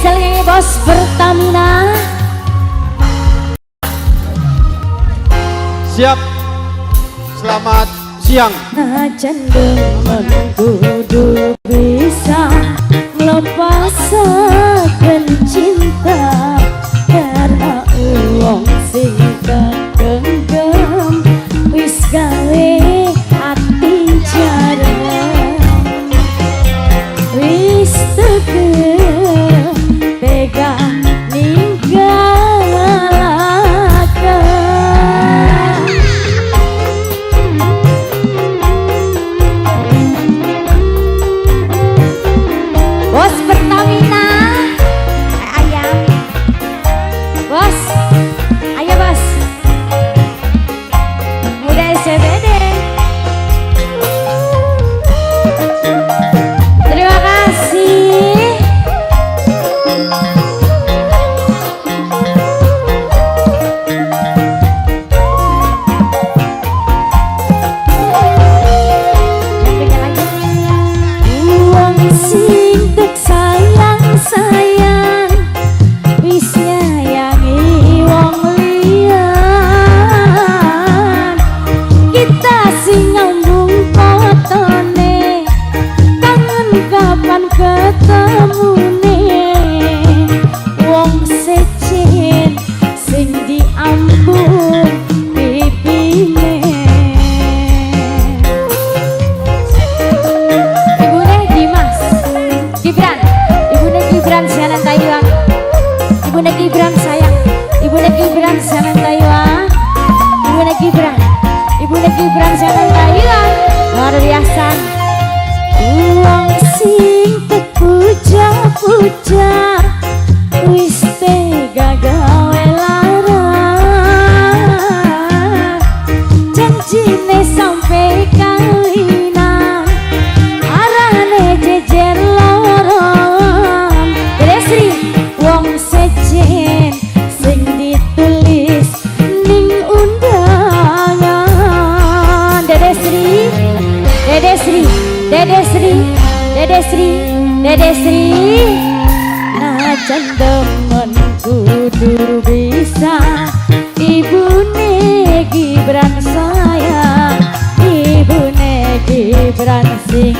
spesial nyanyi bos Pertamina. Siap. Selamat siang. Najan demen kudu bisa melepaskan cinta karena uang sing kegenggam wis gawe ati jarang wis tega ninggalakan. Bos Pertamina, ayam. Bos, ayo bos. Muda SCBD. Terima kasih. Uang sing tek sayang wis nyayangi wong liyan, kita sing ngambung fotone kangen kapan ketemune. Wong secen sing diambung pipine. Ibune Dimas Gibran, ibune Gibran sianan Taiwan, ibune Gibran sayang, ibune Gibran sianan Taiwan, ibune Gibran sianan Taiwan, luar biasa. Uang sing terpuja-puja wis tega gawe lara, janjine sampai kawinan arane jejer loron. Desri wong sejen sing ditulis ning undangan. Dedesri najan demen kudu bisa ibune Gibran sayang, ibune Gibran sing